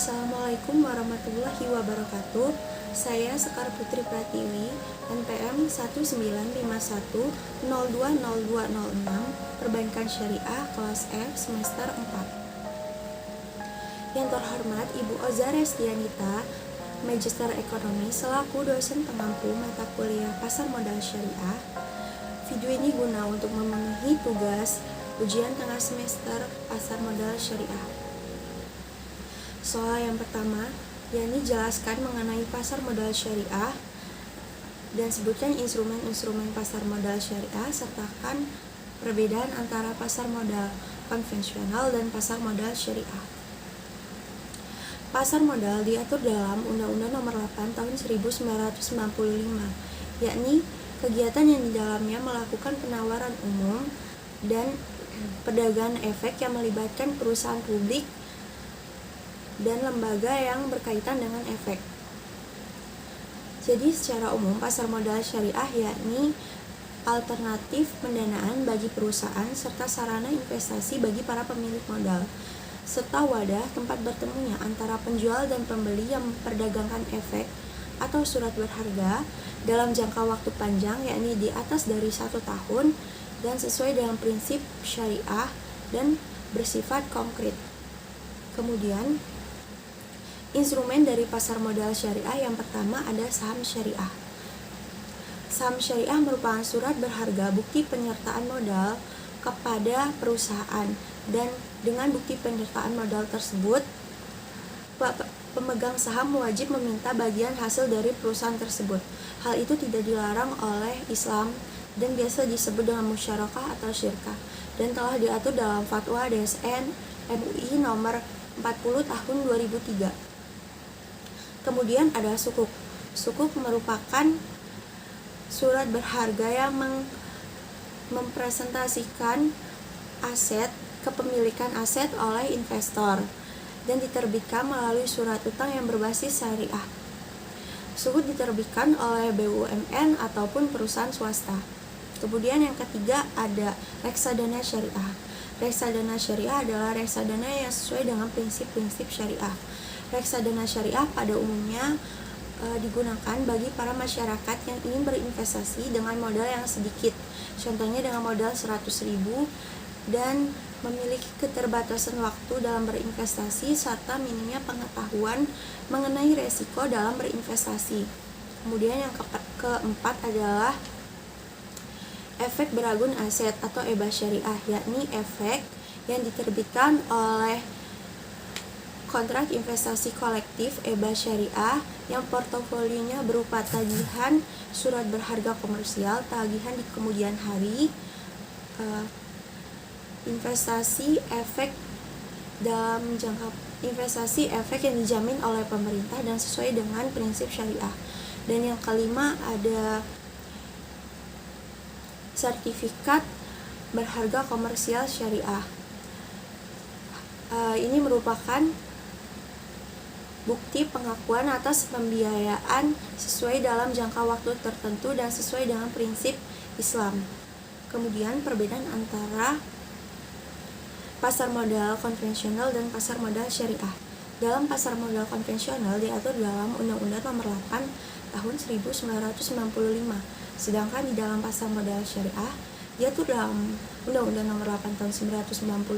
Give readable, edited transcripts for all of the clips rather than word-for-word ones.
Assalamualaikum warahmatullahi wabarakatuh. Saya Sekar Putri Pratiwi, NPM 1951020206, Perbankan Syariah kelas F semester 4. Yang terhormat Ibu Oza Restianita, Magister Ekonomi selaku dosen pengampu mata kuliah Pasar Modal Syariah. Video ini guna untuk memenuhi tugas ujian tengah semester Pasar Modal Syariah. Soal yang pertama, yakni jelaskan mengenai pasar modal syariah dan sebutkan instrumen-instrumen pasar modal syariah, sertakan perbedaan antara pasar modal konvensional dan pasar modal syariah. Pasar modal diatur dalam Undang-Undang Nomor 8 Tahun 1995, yakni kegiatan yang di dalamnya melakukan penawaran umum dan perdagangan efek yang melibatkan perusahaan publik dan lembaga yang berkaitan dengan efek. Jadi secara umum pasar modal syariah yakni alternatif pendanaan bagi perusahaan serta sarana investasi bagi para pemilik modal, serta wadah tempat bertemunya antara penjual dan pembeli yang memperdagangkan efek atau surat berharga dalam jangka waktu panjang, yakni di atas dari 1 tahun dan sesuai dengan prinsip syariah dan bersifat konkret. Kemudian instrumen dari pasar modal syariah yang pertama ada saham syariah. Saham syariah merupakan surat berharga bukti penyertaan modal kepada perusahaan, dan dengan bukti penyertaan modal tersebut pemegang saham wajib meminta bagian hasil dari perusahaan tersebut. Hal itu tidak dilarang oleh Islam dan biasa disebut dengan musyarakah atau syirkah, dan telah diatur dalam Fatwa DSN MUI nomor 40 tahun 2003. Kemudian ada sukuk. Sukuk merupakan surat berharga yang mempresentasikan aset, kepemilikan aset oleh investor, dan diterbitkan melalui surat utang yang berbasis syariah. Sukuk diterbitkan oleh BUMN ataupun perusahaan swasta. Kemudian yang ketiga ada reksadana syariah. Reksadana syariah adalah reksadana yang sesuai dengan prinsip-prinsip syariah. Reksadana syariah pada umumnya digunakan bagi para masyarakat yang ingin berinvestasi dengan modal yang sedikit, contohnya dengan modal 100.000, dan memiliki keterbatasan waktu dalam berinvestasi serta minimnya pengetahuan mengenai resiko dalam berinvestasi. Kemudian yang keempat adalah efek beragun aset atau EBA syariah, yakni efek yang diterbitkan oleh kontrak investasi kolektif EBA syariah yang portofolionya berupa tagihan surat berharga komersial, tagihan di kemudian hari, investasi efek dalam jangka investasi efek yang dijamin oleh pemerintah dan sesuai dengan prinsip syariah. Dan yang kelima ada sertifikat berharga komersial syariah. Ini merupakan bukti pengakuan atas pembiayaan sesuai dalam jangka waktu tertentu dan sesuai dengan prinsip Islam. Kemudian perbedaan antara pasar modal konvensional dan pasar modal syariah. Dalam pasar modal konvensional diatur dalam Undang-Undang Nomor 8 Tahun 1995. Sedangkan di dalam pasar modal syariah diatur dalam Undang-Undang Nomor 8 Tahun 1995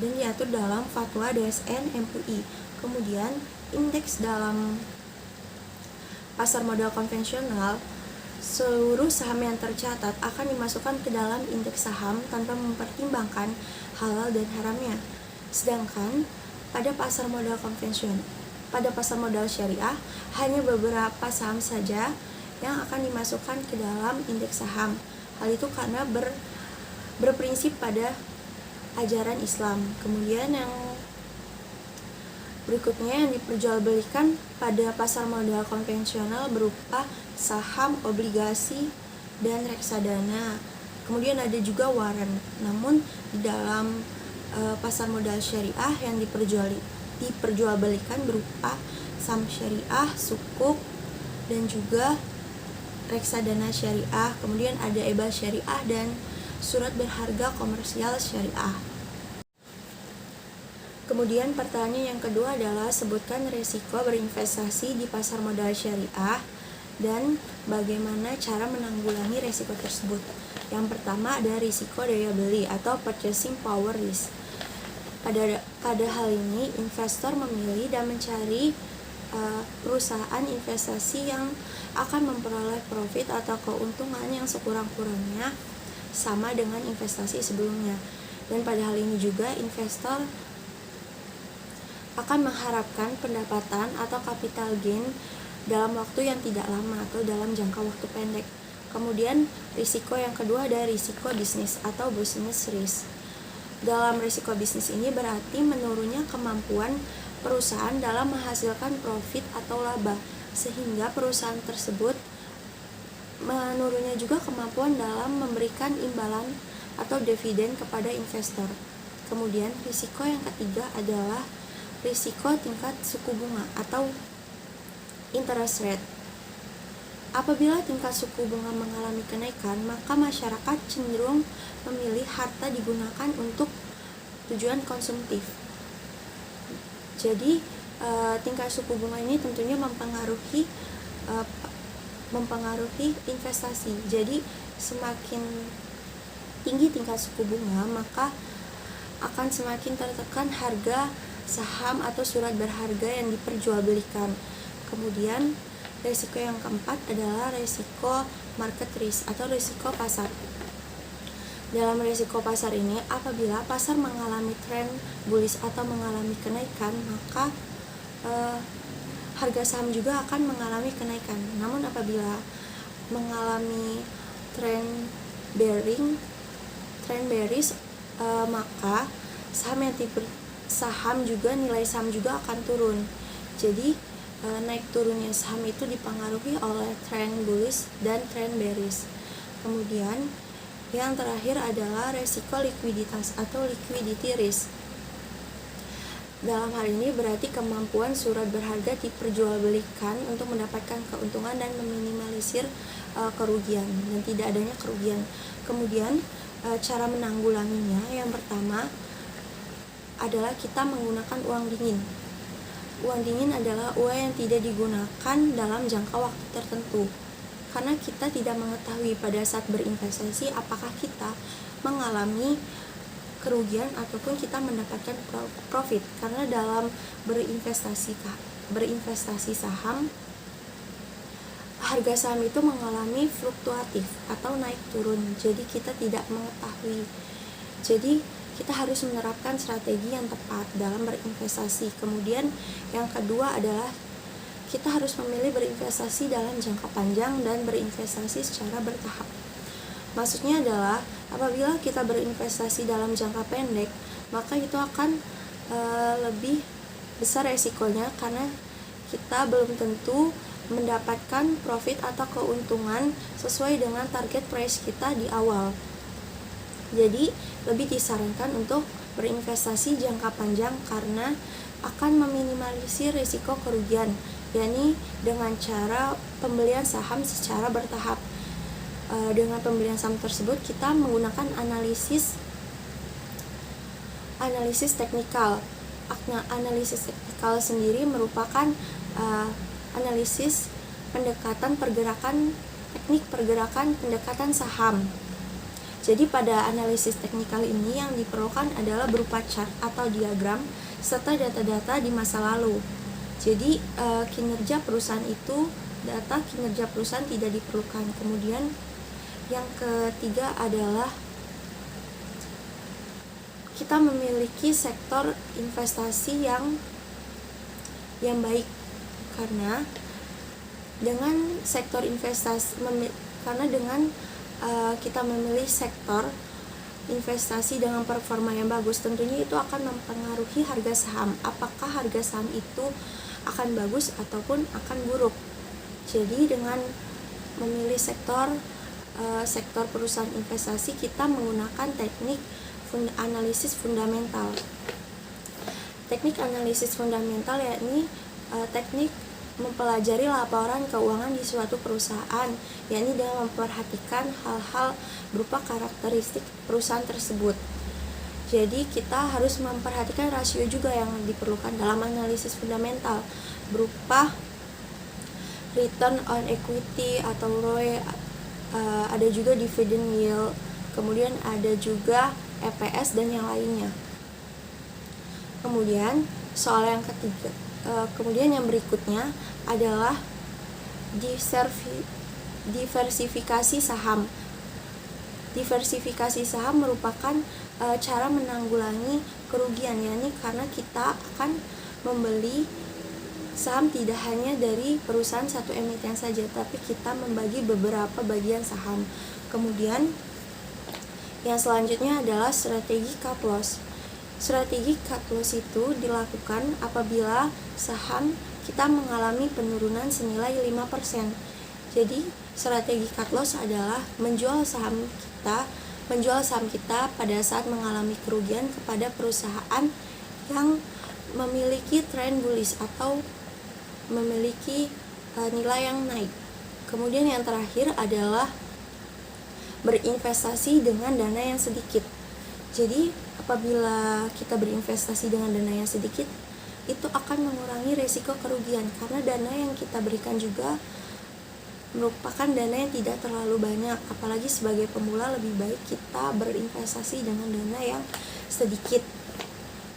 dan diatur dalam Fatwa DSN MUI. Kemudian indeks dalam pasar modal konvensional, seluruh saham yang tercatat akan dimasukkan ke dalam indeks saham tanpa mempertimbangkan halal dan haramnya. Sedangkan pada pasar modal konvensional, pada pasar modal syariah hanya beberapa saham saja yang akan dimasukkan ke dalam indeks saham. Hal itu karena berprinsip pada ajaran Islam. Kemudian yang berikutnya yang diperjualbelikan pada pasar modal konvensional berupa saham, obligasi, dan reksadana. Kemudian ada juga waran. Namun di dalam pasar modal syariah yang diperjualbelikan berupa saham syariah, sukuk, dan juga reksadana syariah. Kemudian ada EBA syariah dan surat berharga komersial syariah. Kemudian pertanyaan yang kedua adalah sebutkan risiko berinvestasi di pasar modal syariah dan bagaimana cara menanggulangi risiko tersebut. Yang pertama ada risiko daya beli atau purchasing power risk. Pada hal ini, investor memilih dan mencari perusahaan investasi yang akan memperoleh profit atau keuntungan yang sekurang-kurangnya sama dengan investasi sebelumnya. Dan pada hal ini juga investor akan mengharapkan pendapatan atau capital gain dalam waktu yang tidak lama atau dalam jangka waktu pendek. Kemudian risiko yang kedua ada risiko bisnis atau business risk. Dalam risiko bisnis ini berarti menurunnya kemampuan perusahaan dalam menghasilkan profit atau laba, sehingga perusahaan tersebut menurunnya juga kemampuan dalam memberikan imbalan atau dividen kepada investor. Kemudian risiko yang ketiga adalah risiko tingkat suku bunga atau interest rate. Apabila tingkat suku bunga mengalami kenaikan, maka masyarakat cenderung memilih harta digunakan untuk tujuan konsumtif. Jadi tingkat suku bunga ini tentunya mempengaruhi investasi. Jadi semakin tinggi tingkat suku bunga, maka akan semakin tertekan harga saham atau surat berharga yang diperjualbelikan. Kemudian risiko yang keempat adalah risiko market risk atau risiko pasar. Dalam risiko pasar ini, apabila pasar mengalami tren bullish atau mengalami kenaikan, maka harga saham juga akan mengalami kenaikan. Namun apabila mengalami tren bearish, maka nilai saham juga akan turun. Jadi naik turunnya saham itu dipengaruhi oleh tren bullish dan tren bearish. Kemudian yang terakhir adalah resiko likuiditas atau liquidity risk. Dalam hal ini berarti kemampuan surat berharga diperjualbelikan untuk mendapatkan keuntungan dan meminimalisir kerugian dan tidak adanya kerugian. Kemudian cara menanggulanginya, yang pertama adalah kita menggunakan uang dingin. Uang dingin adalah uang yang tidak digunakan dalam jangka waktu tertentu, karena kita tidak mengetahui pada saat berinvestasi apakah kita mengalami kerugian ataupun kita mendapatkan profit. Karena dalam berinvestasi saham, harga saham itu mengalami fluktuatif atau naik turun, jadi kita tidak mengetahui. Jadi kita harus menerapkan strategi yang tepat dalam berinvestasi. Kemudian yang kedua adalah kita harus memilih berinvestasi dalam jangka panjang dan berinvestasi secara bertahap. Maksudnya adalah apabila kita berinvestasi dalam jangka pendek, maka itu akan lebih besar resikonya, karena kita belum tentu mendapatkan profit atau keuntungan sesuai dengan target price kita di awal. Jadi lebih disarankan untuk berinvestasi jangka panjang karena akan meminimalisir risiko kerugian, yakni dengan cara pembelian saham secara bertahap. Dengan pembelian saham tersebut kita menggunakan analisis teknikal. Analisis teknikal sendiri merupakan analisis teknik pergerakan pendekatan saham. Jadi pada analisis teknikal ini yang diperlukan adalah berupa chart atau diagram serta data-data di masa lalu. Jadi data kinerja perusahaan tidak diperlukan. Kemudian yang ketiga adalah kita memiliki sektor investasi yang baik, karena dengan kita memilih sektor investasi dengan performa yang bagus, tentunya itu akan mempengaruhi harga saham. Apakah harga saham itu akan bagus ataupun akan buruk. Jadi dengan memilih sektor perusahaan investasi, kita menggunakan teknik analisis fundamental. Teknik analisis fundamental yakni teknik mempelajari laporan keuangan di suatu perusahaan, yakni dengan memperhatikan hal-hal berupa karakteristik perusahaan tersebut. Jadi kita harus memperhatikan rasio juga yang diperlukan dalam analisis fundamental, berupa return on equity atau ROE, ada juga dividend yield, kemudian ada juga EPS dan yang lainnya. Kemudian soal yang ketiga, kemudian yang berikutnya adalah diversifikasi saham. Diversifikasi saham merupakan cara menanggulangi kerugian, yakni karena kita akan membeli saham tidak hanya dari perusahaan satu emiten saja, tapi kita membagi beberapa bagian saham. Kemudian yang selanjutnya adalah strategi cut loss. Strategi cut loss itu dilakukan apabila saham kita mengalami penurunan senilai 5%. Jadi strategi cut loss adalah menjual saham kita pada saat mengalami kerugian kepada perusahaan yang memiliki trend bullish atau memiliki nilai yang naik. Kemudian yang terakhir adalah berinvestasi dengan dana yang sedikit. Jadi apabila kita berinvestasi dengan dana yang sedikit, itu akan mengurangi risiko kerugian karena dana yang kita berikan juga merupakan dana yang tidak terlalu banyak. Apalagi sebagai pemula lebih baik kita berinvestasi dengan dana yang sedikit,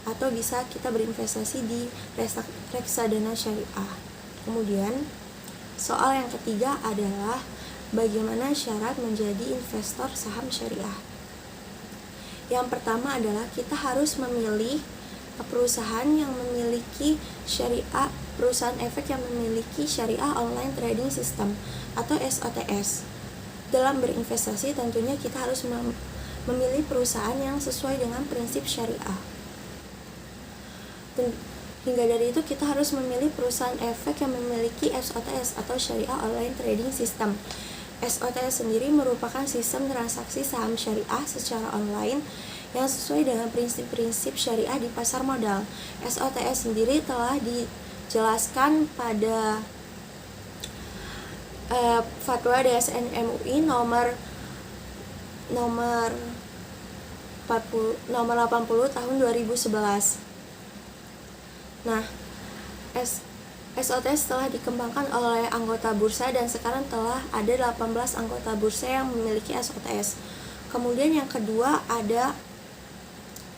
atau bisa kita berinvestasi di reksadana syariah. Kemudian soal yang ketiga adalah bagaimana syarat menjadi investor saham syariah. Yang pertama adalah kita harus memilih perusahaan yang memiliki syariah, perusahaan efek yang memiliki syariah online trading system atau SOTS. Dalam berinvestasi tentunya kita harus memilih perusahaan yang sesuai dengan prinsip syariah. Hingga dari itu kita harus memilih perusahaan efek yang memiliki SOTS atau syariah online trading system. SOTS sendiri merupakan sistem transaksi saham syariah secara online yang sesuai dengan prinsip-prinsip syariah di pasar modal. SOTS sendiri telah dijelaskan pada Fatwa DSN MUI nomor 80 tahun 2011. Nah, SOTS telah dikembangkan oleh anggota bursa dan sekarang telah ada 18 anggota bursa yang memiliki SOTS. Kemudian yang kedua ada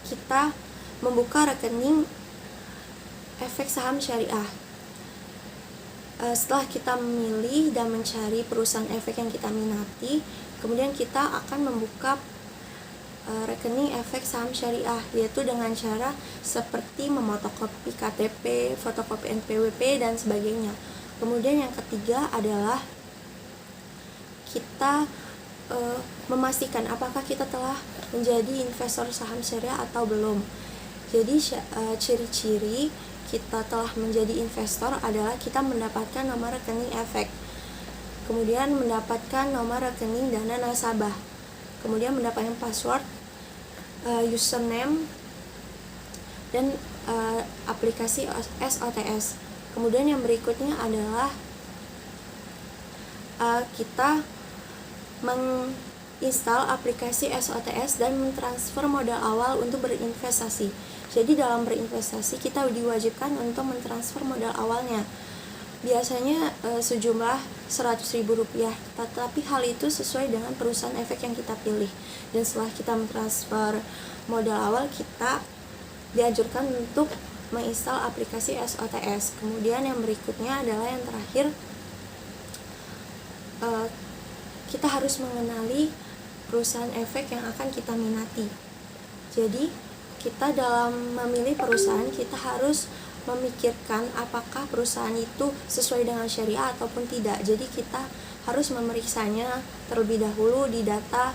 kita membuka rekening efek saham syariah. Setelah kita memilih dan mencari perusahaan efek yang kita minati, kemudian kita akan membuka rekening efek saham syariah, yaitu dengan cara seperti memotokopi KTP, fotokopi NPWP, dan sebagainya. Kemudian yang ketiga adalah kita memastikan apakah kita telah menjadi investor saham syariah atau belum. Jadi ciri-ciri kita telah menjadi investor adalah kita mendapatkan nomor rekening efek, kemudian mendapatkan nomor rekening dana nasabah, kemudian mendapatkan password, username, dan aplikasi SOTS. Kemudian yang berikutnya adalah kita menginstal aplikasi SOTS dan mentransfer modal awal untuk berinvestasi. Jadi dalam berinvestasi kita diwajibkan untuk mentransfer modal awalnya. Biasanya sejumlah Rp100.000, tetapi hal itu sesuai dengan perusahaan efek yang kita pilih. Dan setelah kita mentransfer modal awal, kita dianjurkan untuk menginstal aplikasi SOTS. Kemudian yang berikutnya adalah yang terakhir, kita harus mengenali perusahaan efek yang akan kita minati. Jadi kita dalam memilih perusahaan, kita harus memikirkan apakah perusahaan itu sesuai dengan syariah ataupun tidak. Jadi kita harus memeriksanya terlebih dahulu di data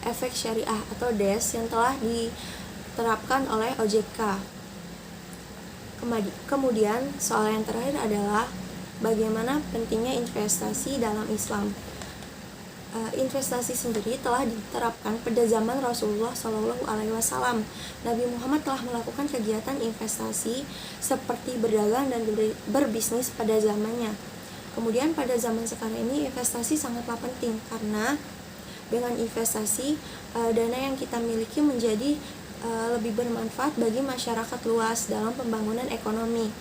efek syariah atau DES yang telah diterapkan oleh OJK. Kemudian soal yang terakhir adalah bagaimana pentingnya investasi dalam Islam. Investasi sendiri telah diterapkan pada zaman Rasulullah SAW. Nabi Muhammad telah melakukan kegiatan investasi seperti berdagang dan berbisnis pada zamannya. Kemudian pada zaman sekarang ini investasi sangatlah penting karena dengan investasi dana yang kita miliki menjadi lebih bermanfaat bagi masyarakat luas dalam pembangunan ekonomi.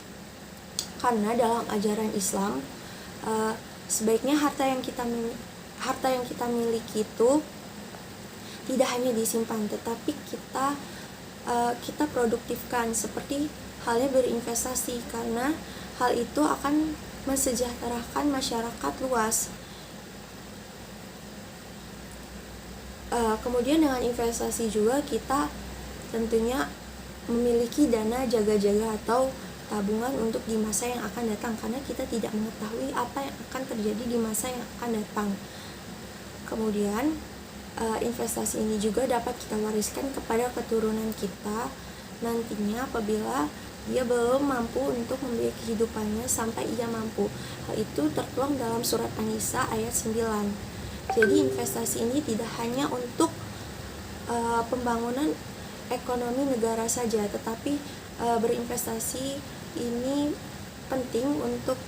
Karena dalam ajaran Islam, sebaiknya harta yang kita miliki itu tidak hanya disimpan, tetapi kita produktifkan, seperti halnya berinvestasi, karena hal itu akan mensejahterakan masyarakat luas. Kemudian dengan investasi juga kita tentunya memiliki dana jaga-jaga atau tabungan untuk di masa yang akan datang, karena kita tidak mengetahui apa yang akan terjadi di masa yang akan datang. Kemudian investasi ini juga dapat kita wariskan kepada keturunan kita nantinya apabila dia belum mampu untuk membiayai kehidupannya sampai ia mampu. Hal itu tertuang dalam surat An-Nisa ayat 9. Jadi investasi ini tidak hanya untuk pembangunan ekonomi negara saja, tetapi berinvestasi ini penting untuk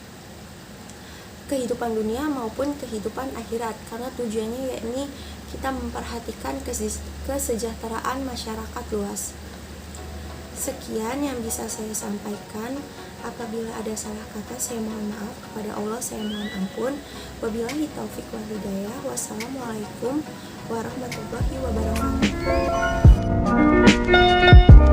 kehidupan dunia maupun kehidupan akhirat, karena tujuannya yakni kita memperhatikan kesejahteraan masyarakat luas. Sekian yang bisa saya sampaikan. Apabila ada salah kata, saya mohon maaf. Kepada Allah saya mohon ampun. Wabillahi taufik wal hidayah. Wassalamualaikum warahmatullahi wabarakatuh.